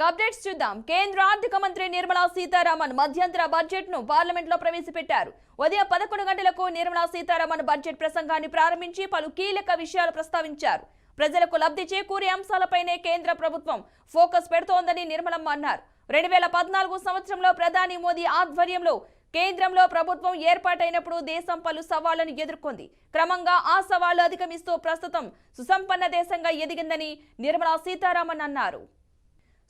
Updates చూద్దాం. కేంద్ర ఆర్థిక మంత్రి నిర్మలా సీతారామన్ మధ్యంతర బడ్జెట్ ను పార్లమెంట్ లో ప్రవేశపెట్టారు. ఉదయం 11 గంటలకు నిర్మలా సీతారామన్ బడ్జెట్ ప్రసంగాన్ని ప్రారంభించి పలు కీలక విషయాలు ప్రస్తావించారు. ప్రజలకు లబ్ధి చేకూరే అంశాలపైనే కేంద్ర ప్రభుత్వం ఫోకస్ పెడుతోందని నిర్మలమ్మ అన్నారు. 2014 సంవత్సరంలో ప్రధాని మోదీ ఆధ్వర్యంలో కేంద్రంలో ప్రభుత్వం ఏర్పాటైనప్పుడు దేశం పలు సవాళ్లను ఎదుర్కొంది. క్రమంగా ఆ సవాళ్లు అధిగమిస్తూ ప్రస్తుతం సుసంపన్న దేశంగా ఎదిగిందని నిర్మలా సీతారామన్ అన్నారు.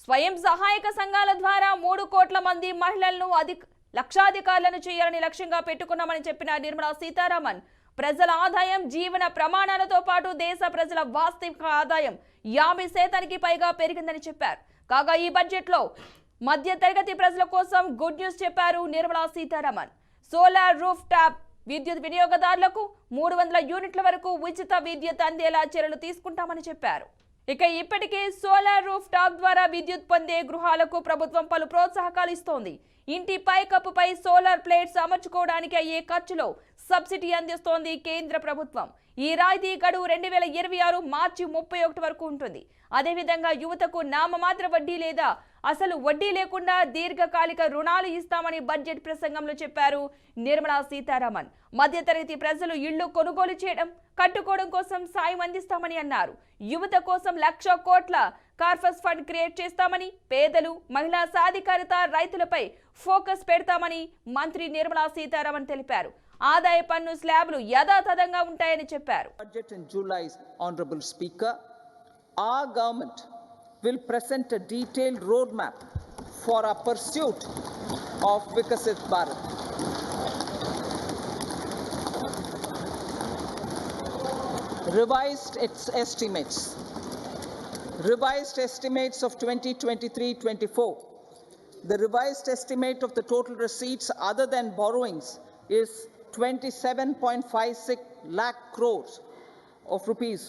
స్వయం సహాయక సంఘాల ద్వారా 3 కోట్ల మంది మహిళలను లక్షాధికారులను చేయాలని లక్ష్యంగా పెట్టుకున్నామని చెప్పిన నిర్మలా సీతారామన్ ప్రజల ఆదాయం జీవన ప్రమాణాలతో పాటు దేశ ప్రజల వాస్తవిక ఆదాయం 50% పైగా పెరిగిందని చెప్పారు. కాగా ఈ బడ్జెట్ లో మధ్య తరగతి ప్రజల కోసం గుడ్ న్యూస్ చెప్పారు Nirmala Sitharaman. Solar roof top విద్యుత్ వినియోగదారులకు 300 యూనిట్ల వరకు ఉచిత విద్యుత్ అందేలా చర్యలు తీసుకుంటామని చెప్పారు. ఇక ఇప్పటికే సోలార్ రూఫ్ టాప్ ద్వారా విద్యుత్ పొందే గృహాలకు ప్రభుత్వం పలు ప్రోత్సాహకాలు ఇస్తోంది. ఇంటి పైకప్పుపై సోలార్ ప్లేట్స్ అమర్చుకోవడానికి అయ్యే ఖర్చులో సబ్సిడీ అందిస్తోంది కేంద్ర ప్రభుత్వం. ఈ రాయితీ గడువు 2026 మార్చి 31 వరకు ఉంటుంది. అదేవిధంగా యువతకు నామమాత్ర వడ్డీ లేదా అసలు వడ్డీ లేకుండా దీర్ఘకాలిక రుణాలు ఇస్తామని బడ్జెట్ ప్రసంగంలో చెప్పారు నిర్మలా సీతారామన్. మధ్యతరగతి ప్రజలు ఇళ్లు కొనుగోలు చేయడం, కట్టుకోవడం కోసం సాయం అందిస్తామని అన్నారు. యువత కోసం 1,00,000 కోట్ల కార్పస్ ఫండ్ క్రియేట్ చేస్తామని, పేదలు, మహిళా సాధికారత, రైతులపై ఫోకస్ పెడతామని మంత్రి నిర్మలా సీతారామన్ తెలిపారు. ఆదాయ పన్ను స్లాబ్లు యథాతథంగా ఉంటాయని చెప్పారు. Budget in July, Honorable Speaker, our government will present a detailed roadmap for our pursuit of Vikasit Bharat. Revised estimates of 2023-24. The revised estimate of the total receipts other than borrowings is 27.56 lakh crores of rupees,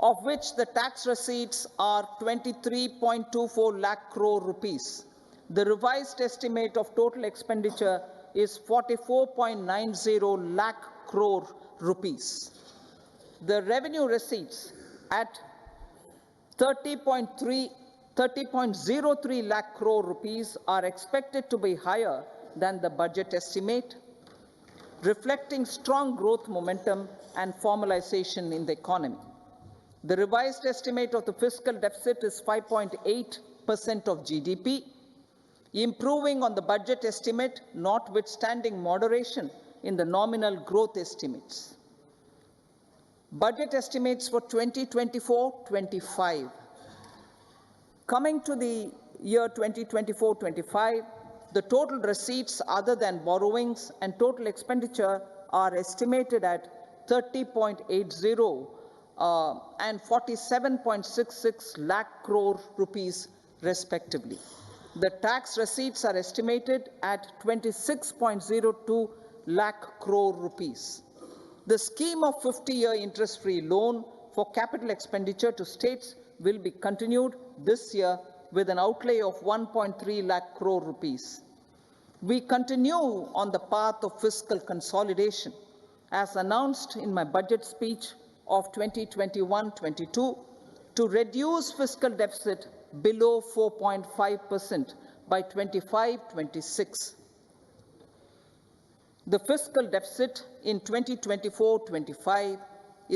of which the tax receipts are 23.24 lakh crore rupees. The revised estimate of total expenditure is 44.90 lakh crore rupees. The revenue receipts at 30.03 lakh crore rupees are expected to be higher than the budget estimate, reflecting strong growth momentum and formalization in the economy. The revised estimate of the fiscal deficit is 5.8% of GDP, improving on the budget estimate notwithstanding moderation in the nominal growth estimates. Budget estimates for 2024-25. Coming to the year 2024-25, the total receipts other than borrowings and total expenditure are estimated at 30.80 and 47.66 lakh crore rupees respectively. The tax receipts are estimated at 26.02 lakh crore rupees. The scheme of 50-year interest-free loan for capital expenditure to states will be continued this year with an outlay of 1.3 lakh crore rupees. We continue on the path of fiscal consolidation as announced in my budget speech of 2021-22 to reduce fiscal deficit below 4.5% by 25-26. The fiscal deficit in 2024-25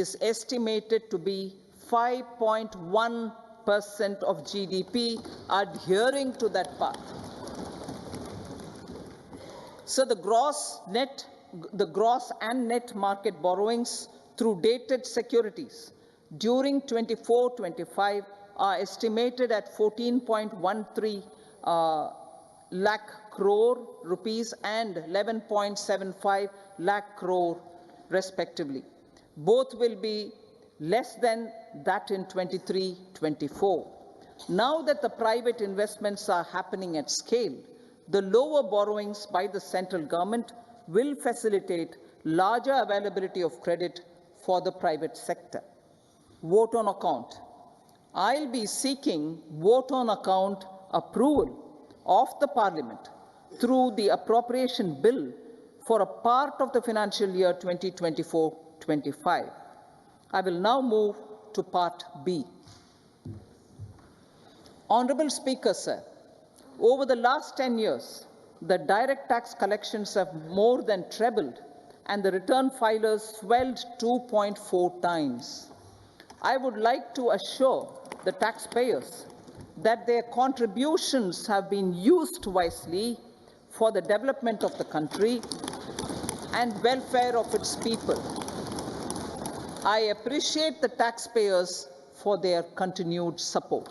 is estimated to be 5.1% of GDP, adhering to that path. So the gross and net market borrowings through dated securities during 24-25 are estimated at 14.13 lakh crore rupees and 11.75 lakh crore respectively. Both will be less than that in 23-24. Now that the private investments are happening at scale, the lower borrowings by the central government will facilitate larger availability of credit for the private sector. Vote on account. I'll be seeking vote on account approval of the Parliament through the appropriation bill for a part of the financial year 2024-25. I will now move to Part B. Honorable Speaker, sir, over the last 10 years, the direct tax collections have more than trebled and the return filers swelled 2.4 times. I would like to assure the taxpayers that their contributions have been used wisely for the development of the country and welfare of its people. I appreciate the taxpayers for their continued support.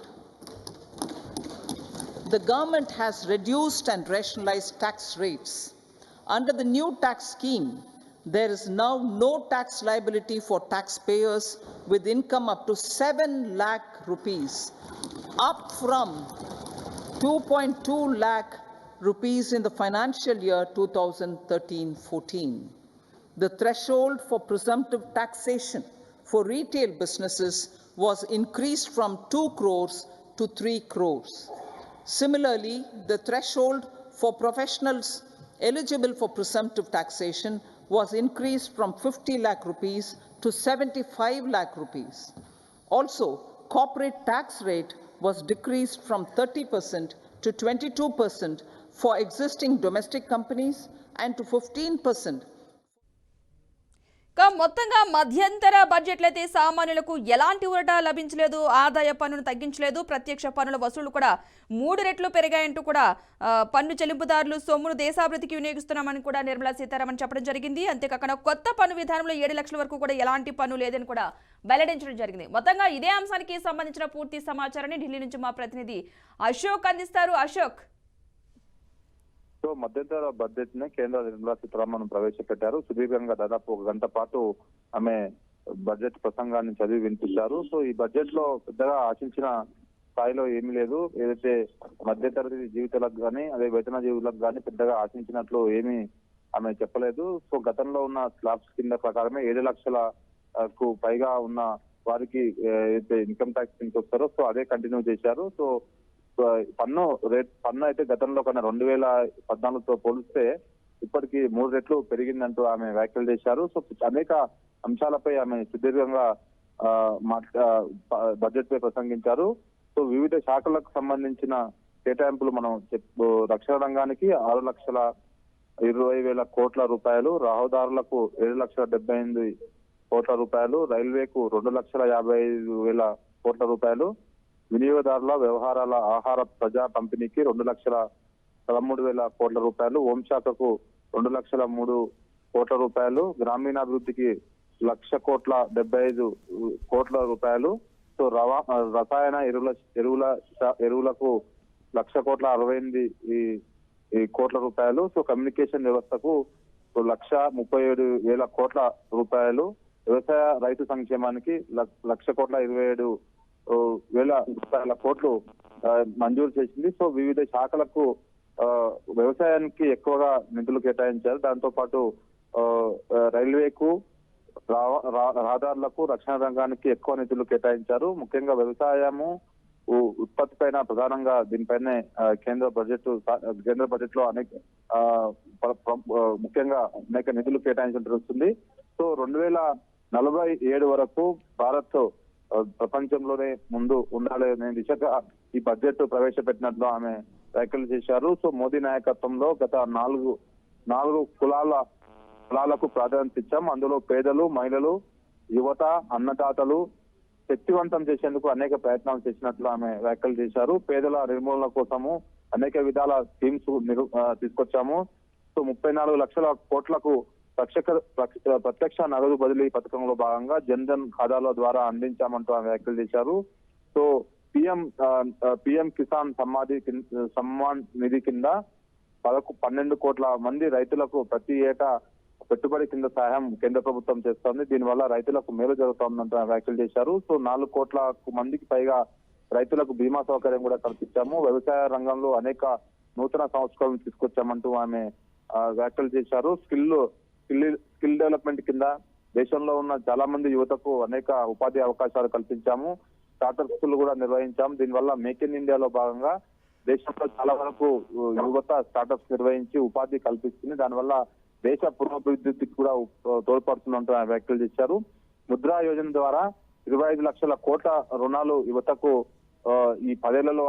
The government has reduced and rationalized tax rates. Under the new tax scheme, there is now no tax liability for taxpayers with income up to 7 lakh rupees, up from 2.2 lakh rupees in the financial year 2013-14. The threshold for presumptive taxation for retail businesses was increased from 2 crores to 3 crores. Similarly, the threshold for professionals eligible for presumptive taxation was increased from 50 lakh rupees to 75 lakh rupees. Also, corporate tax rate was decreased from 30% to 22% for existing domestic companies and to 15%. మొత్తంగా మధ్యంతర బడ్జెట్లు అయితే సామాన్యులకు ఎలాంటి ఊరట లభించలేదు, ఆదాయ పన్నును తగ్గించలేదు, ప్రత్యక్ష పన్నుల వసూళ్లు కూడా 3 రెట్లు పెరిగాయంటూ కూడా పన్ను చెల్లింపుదారులు సొమ్మును దేశాభివృద్ధికి వినియోగిస్తున్నామని కూడా నిర్మలా సీతారామన్ చెప్పడం జరిగింది. అంతేకాకుండా కొత్త పన్ను విధానంలో 7 లక్షల వరకు కూడా ఎలాంటి పన్ను లేదని కూడా వెల్లడించడం జరిగింది. మొత్తంగా ఇదే అంశానికి సంబంధించిన పూర్తి సమాచారాన్ని ఢిల్లీ నుంచి మా ప్రతినిధి అశోక్ అందిస్తారు. అశోక్, సో మధ్యంతర బడ్జెట్ ని కేంద్ర నిర్మలా సీతారామన్ ప్రవేశపెట్టారు. సుదీర్ఘంగా దాదాపు 1 గంట పాటు ఆమె బడ్జెట్ ప్రసంగాన్ని చదివి వినిపించారు. సో ఈ బడ్జెట్ లో పెద్దగా ఆశించిన స్థాయిలో ఏమీ లేదు. ఏదైతే మధ్యతరగతి జీవితాలకు కానీ అదే వేతన జీవులకు కానీ పెద్దగా ఆశించినట్లు ఏమీ ఆమె చెప్పలేదు. సో గతంలో ఉన్న స్లాబ్స్ కింద ప్రకారమే 7 లక్షలకు పైగా ఉన్న వారికి ఏదైతే ఇన్కమ్ ట్యాక్స్ కింద వస్తారో సో అదే కంటిన్యూ చేశారు. సో పన్ను అయితే గతంలో కన్నా 2014తో పోలిస్తే ఇప్పటికి 3 రెట్లు పెరిగిందంటూ ఆమె వ్యాఖ్యలు చేశారు. సో అనేక అంశాలపై ఆమె సుదీర్ఘంగా బడ్జెట్ పై ప్రసంగించారు. సో వివిధ శాఖలకు సంబంధించిన కేటాయింపులు మనం రక్షణ రంగానికి 6,20,000 కోట్ల రూపాయలు, రహదారులకు 7,78,000 కోట్ల రూపాయలు, రైల్వేకు 2,55,000 కోట్ల రూపాయలు, వినియోగదారుల వ్యవహారాల ఆహార ప్రజా పంపిణీకి 2,13,000 కోట్ల రూపాయలు, హోంశాఖకు 2,03,000 కోట్ల రూపాయలు, గ్రామీణాభివృద్ధికి 1,75,000 కోట్ల రూపాయలు, సో రసాయన ఎరువులకు 1,68,000 కోట్ల రూపాయలు, సో కమ్యూనికేషన్ వ్యవస్థకు 1,37,000 కోట్ల రూపాయలు, వ్యవసాయ రైతు సంక్షేమానికి 1,27,000 కోట్లు మంజూరు చేసింది. సో వివిధ శాఖలకు వ్యవసాయానికి ఎక్కువగా నిధులు కేటాయించారు. దాంతో పాటు రైల్వేకు, రహదారులకు, రక్షణ రంగానికి ఎక్కువ నిధులు కేటాయించారు. ముఖ్యంగా వ్యవసాయము ఉత్పత్తి పైన ప్రధానంగా దీనిపైనే కేంద్ర బడ్జెట్ లో ముఖ్యంగా అనేక నిధులు కేటాయించడం జరుగుతుంది. సో 2047 వరకు భారత్ ప్రపంచంలోనే ముందు ఉండాలనే దిశగా ఈ బడ్జెట్ ప్రవేశపెట్టినట్లు ఆమె వ్యాఖ్యలు చేశారు. సో మోదీ నాయకత్వంలో గత 4 కులాలకు ప్రాధాన్యత ఇచ్చాం. అందులో పేదలు, మహిళలు, యువత, అన్నదాతలు శక్తివంతం చేసేందుకు అనేక ప్రయత్నాలు చేసినట్లు ఆమె వ్యాఖ్యలు చేశారు. పేదల నిర్మూలన కోసము అనేక విధాల స్కీమ్స్ తీసుకొచ్చాము. సో 34 లక్షల కోట్లకు ప్రత్యక్ష నగదు బదిలీ పథకంలో భాగంగా జన్ ధన్ ఖాతాల ద్వారా అందించామంటూ ఆమె వ్యాఖ్యలు చేశారు. సో పిఎం కిసాన్ సమ్మాన్ నిధి కింద 12 కోట్ల మంది రైతులకు ప్రతి ఏటా పెట్టుబడి కింద సహాయం కేంద్ర ప్రభుత్వం చేస్తోంది. దీనివల్ల రైతులకు మేలు జరుగుతోందంటూ వ్యాఖ్యలు చేశారు. సో 4 కోట్ల మందికి పైగా రైతులకు బీమా సౌకర్యం కూడా కల్పించాము. వ్యవసాయ రంగంలో అనేక నూతన సంస్కరణలు తీసుకొచ్చామంటూ ఆమె వ్యాఖ్యలు చేశారు. స్కిల్ డెవలప్మెంట్ కింద దేశంలో ఉన్న చాలా మంది యువతకు అనేక ఉపాధి అవకాశాలు కల్పించాము. స్టార్టప్స్ కూడా నిర్వహించాము. దీనివల్ల మేక్ ఇన్ ఇండియాలో భాగంగా దేశంలో చాలా వరకు యువత స్టార్టప్స్ నిర్వహించి ఉపాధి కల్పిస్తుంది. దానివల్ల దేశ పురోభివృద్ధికి కూడా తోడ్పడుతుందంటూ ఆయన వ్యాఖ్యలు చేశారు. ముద్రా యోజన ద్వారా 25 లక్షల కోట్ల రుణాలు యువతకు ఈ 10 ఏళ్లలో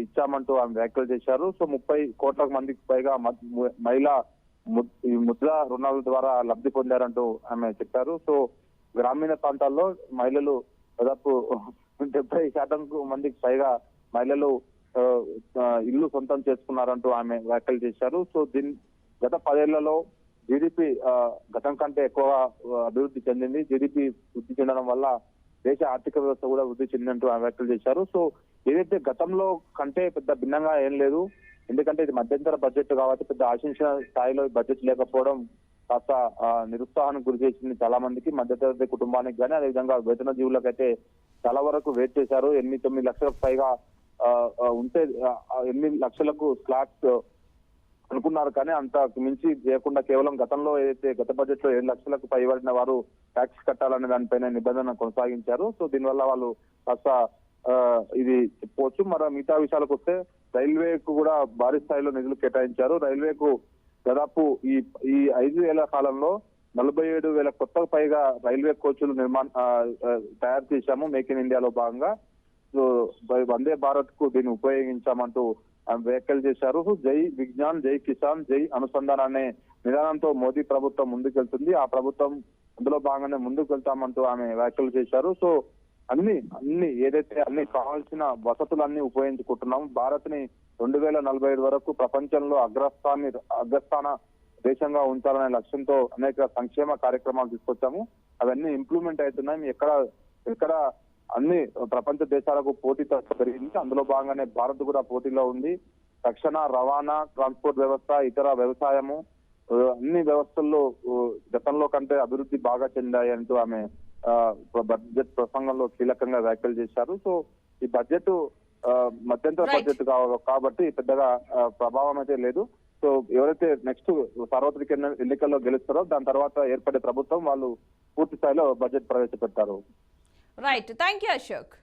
ఇచ్చామంటూ ఆమె వ్యాఖ్యలు చేశారు. సో 30 కోట్ల మందికి పైగా ఈ ముద్ర రుణాల ద్వారా లబ్ధి పొందారంటూ ఆమె చెప్పారు. సో గ్రామీణ ప్రాంతాల్లో మహిళలు దాదాపు 70% మందికి పైగా మహిళలు ఇల్లు సొంతం చేసుకున్నారంటూ ఆమె వ్యాఖ్యలు చేశారు. సో గత 10 ఏళ్లలో జీడిపి గతం కంటే ఎక్కువ అభివృద్ధి చెందింది. జీడిపి వృద్ధి చెందడం వల్ల దేశ ఆర్థిక వ్యవస్థ కూడా వృద్ధి చెందినట్టు ఆమె వ్యాఖ్యలు చేశారు. సో ఏదైతే గతంలో కంటే పెద్ద భిన్నంగా ఏం లేదు, ఎందుకంటే ఇది మధ్యంతర బడ్జెట్ కాబట్టి పెద్ద ఆశించిన స్థాయిలో బడ్జెట్ లేకపోవడం కాస్త నిరుత్సాహానికి గురి చేసింది చాలా మందికి, మధ్యతరగతి కుటుంబానికి కానీ, అదేవిధంగా వేతన జీవులకైతే చాలా వరకు వెయిట్ చేశారు. 8-9 లక్షలకు పైగా ఉంటే 8 లక్షలకు స్లాబ్స్ అనుకున్నారు, కానీ అంత మించి చేయకుండా కేవలం గతంలో ఏదైతే గత బడ్జెట్ లో 7 లక్షలకు పైబడిన వారు ట్యాక్స్ కట్టాలనే దానిపైన నిబంధన కొనసాగించారు. సో దీనివల్ల వాళ్ళు కాస్త ఇది చెప్పుకోవచ్చు. మరి మిగతా విషయాలకు వస్తే రైల్వేకు కూడా భారీ స్థాయిలో నిధులు కేటాయించారు. రైల్వేకు దాదాపు ఈ 5 ఏళ్ల కాలంలో 47,000 కొత్తకు పైగా రైల్వే కోచ్లు తయారు చేశాము మేక్ ఇన్ ఇండియాలో భాగంగా. సో వందే భారత్ కు దీన్ని ఉపయోగించామంటూ వ్యాఖ్యలు చేశారు. జై విజ్ఞాన్, జై కిసాన్, జై అనుసంధాన్ అనే నిదానంతో మోదీ ప్రభుత్వం ముందుకెళ్తుంది. ఆ ప్రభుత్వం అందులో భాగంగానే ముందుకు వెళ్తామంటూ ఆమె వ్యాఖ్యలు చేశారు. సో అన్ని ఏదైతే కావాల్సిన వసతులన్నీ ఉపయోగించుకుంటున్నాం. భారత్ ని 2045 వరకు ప్రపంచంలో అగ్రస్థాన దేశంగా ఉంచాలనే లక్ష్యంతో అనేక సంక్షేమ కార్యక్రమాలు తీసుకొచ్చాము. అవన్నీ ఇంప్లిమెంట్ అవుతున్నాయి. ఎక్కడ అన్ని ప్రపంచ దేశాలకు పోటీ పెరిగింది. అందులో భాగంగానే భారత్ కూడా పోటీలో ఉంది. రక్షణ, రవాణా, ట్రాన్స్పోర్ట్ వ్యవస్థ, ఇతర వ్యవసాయము అన్ని వ్యవస్థల్లో గతంలో కంటే అభివృద్ధి బాగా చెందాయి అంటూ ఆమె బడ్జెట్ ప్రసంగంలో కీలకంగా వ్యాఖ్యలు చేశారు. సో ఈ బడ్జెట్ మధ్యంతర బడ్జెట్ కాబట్టి పెద్దగా ప్రభావం అయితే లేదు. సో ఎవరైతే నెక్స్ట్ సార్వత్రిక ఎన్నికల్లో గెలుస్తారో దాని తర్వాత ఏర్పడే ప్రభుత్వం వాళ్ళు పూర్తి స్థాయిలో బడ్జెట్ ప్రవేశపెడతారు. Right, thank you Ashok.